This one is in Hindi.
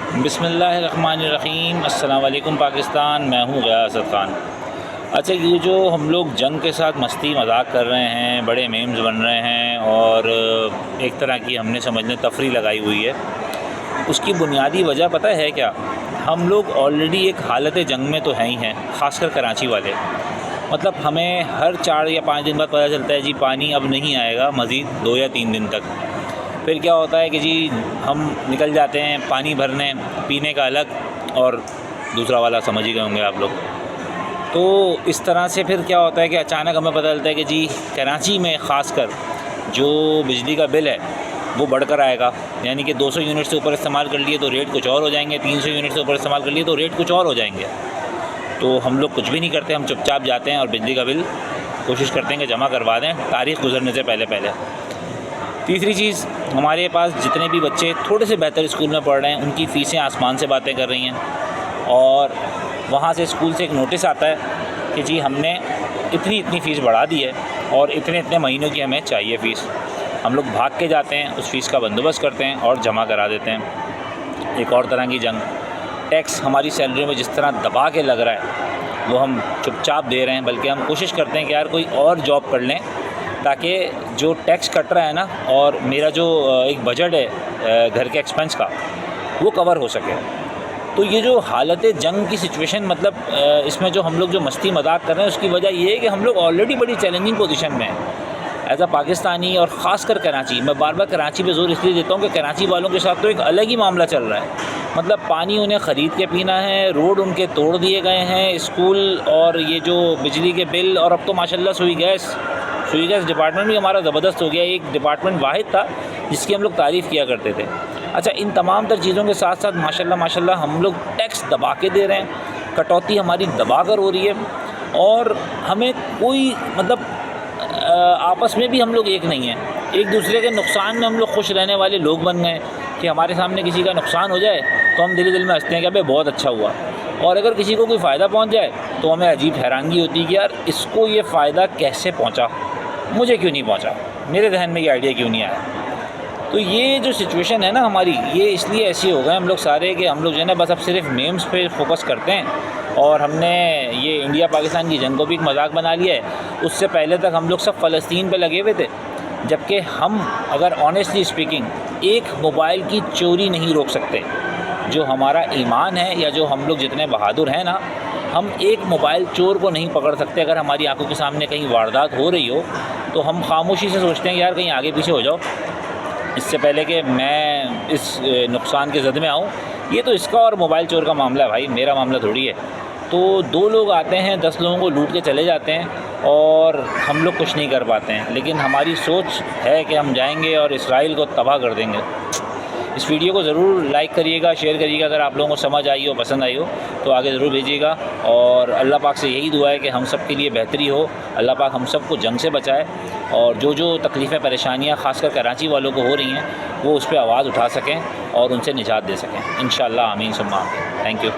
बिस्मिल्लाहिर्रहमानिर्रहीम। अस्सलाम वालेकुम पाकिस्तान। मैं हूँ ग़ियासत ख़ान। अच्छा, ये जो हम लोग जंग के साथ मस्ती मजाक कर रहे हैं, बड़े मेम्स बन रहे हैं और एक तरह की हमने समझ लें तफरी लगाई हुई है, उसकी बुनियादी वजह पता है क्या? हम लोग ऑलरेडी एक हालत जंग में तो हैं ही हैं, ख़ासकर कराची वाले। मतलब हमें हर 4 या 5 दिन बाद पता चलता है जी पानी अब नहीं आएगा मज़ीद 2 या 3 दिन तक। फिर क्या होता है कि जी हम निकल जाते हैं पानी भरने, पीने का अलग और दूसरा वाला समझ ही गए होंगे आप लोग। तो इस तरह से फिर क्या होता है कि अचानक हमें पता चलता है कि जी कराची में ख़ासकर जो बिजली का बिल है वो बढ़कर आएगा। यानी कि 200 यूनिट से ऊपर इस्तेमाल कर लिए तो रेट कुछ और हो जाएंगे, 300 यूनिट से ऊपर इस्तेमाल कर लिए तो रेट कुछ और हो जाएंगे। तो हम लोग कुछ भी नहीं करते, हम चुपचाप जाते हैं और बिजली का बिल कोशिश करते हैं कि जमा करवा दें तारीख़ गुजरने से पहले। तीसरी चीज़, हमारे पास जितने भी बच्चे थोड़े से बेहतर स्कूल में पढ़ रहे हैं उनकी फ़ीसें आसमान से बातें कर रही हैं और वहाँ से स्कूल से एक नोटिस आता है कि जी हमने इतनी फ़ीस बढ़ा दी है और इतने महीनों की हमें चाहिए फ़ीस। हम लोग भाग के जाते हैं, उस फ़ीस का बंदोबस्त करते हैं और जमा करा देते हैं। एक और तरह की जंग, टैक्स हमारी सैलरी में जिस तरह दबा के लग रहा है वो हम चुपचाप दे रहे हैं, बल्कि हम कोशिश करते हैं कि यार कोई और जॉब कर लें ताकि जो टैक्स कट रहा है ना और मेरा जो एक बजट है घर के एक्सपेंस का वो कवर हो सके। तो ये जो हालत जंग की सिचुएशन, मतलब इसमें जो हम लोग जो मस्ती मजाक कर रहे हैं उसकी वजह ये है कि हम लोग ऑलरेडी बड़ी चैलेंजिंग पोजीशन में हैं एज़ अ पाकिस्तानी। और ख़ासकर कराची, मैं बार बार कराची पे ज़ोर इसलिए देता हूँ कि कराची वालों के साथ तो एक अलग ही मामला चल रहा है। मतलब पानी उन्हें ख़रीद के पीना है, रोड उनके तोड़ दिए गए हैं, स्कूल और ये जो बिजली के बिल, और अब तो माशाल्लाह सुई गैस डिपार्टमेंट भी हमारा ज़बरदस्त हो गया। एक डिपार्टमेंट वाहिद था जिसकी हम लोग तारीफ़ किया करते थे। अच्छा, इन तमाम तर चीज़ों के साथ साथ माशाल्लाह हम लोग टैक्स दबा के दे रहे हैं, कटौती हमारी दबा कर हो रही है और हमें कोई मतलब आपस में भी हम लोग एक नहीं हैं। एक दूसरे के नुकसान में हम लोग खुश रहने वाले लोग बन गए कि हमारे सामने किसी का नुकसान हो जाए तो हम दिल में हंसते हैं कि अबे बहुत अच्छा हुआ, और अगर किसी को कोई फ़ायदा पहुंच जाए तो हमें अजीब हैरानगी होती है कि यार इसको ये फ़ायदा कैसे पहुंचा, मुझे क्यों नहीं पहुंचा, मेरे जहन में ये आइडिया क्यों नहीं आया। तो ये जो सिचुएशन है ना हमारी, ये इसलिए ऐसी हो गए हम लोग सारे कि हम लोग जो है ना बस अब सिर्फ मेम्स पे फोकस करते हैं और हमने ये इंडिया पाकिस्तान की जंग को भी एक मजाक बना लिया है। उससे पहले तक हम लोग सब फ़लस्तीन पे लगे हुए थे, जबकि हम अगर ऑनेस्टली स्पीकिंग एक मोबाइल की चोरी नहीं रोक सकते। जो हमारा ईमान है या जो हम लोग जितने बहादुर हैं ना, हम एक मोबाइल चोर को नहीं पकड़ सकते। अगर हमारी आंखों के सामने कहीं वारदात हो रही हो तो हम खामोशी से सोचते हैं कि यार कहीं आगे पीछे हो जाओ इससे पहले कि मैं इस नुकसान के ज़द में आऊँ। ये तो इसका और मोबाइल चोर का मामला है भाई, मेरा मामला थोड़ी है। तो 2 लोग आते हैं 10 लोगों को लूट के चले जाते हैं और हम लोग कुछ नहीं कर पाते हैं, लेकिन हमारी सोच है कि हम जाएंगे और इसराइल को तबाह कर देंगे। इस वीडियो को ज़रूर लाइक करिएगा, शेयर करिएगा। अगर आप लोगों को समझ आई हो, पसंद आई हो तो आगे ज़रूर भेजिएगा। और अल्लाह पाक से यही दुआ है कि हम सब के लिए बेहतरी हो, अल्लाह पाक हम सब को जंग से बचाए और जो तकलीफ़ें परेशानियाँ ख़ासकर कराची वालों को हो रही हैं वो उस पर आवाज़ उठा सकें और उनसे निजात दे सकें। इंशाअल्लाह आमीन सुम्मा आमीन। Thank you.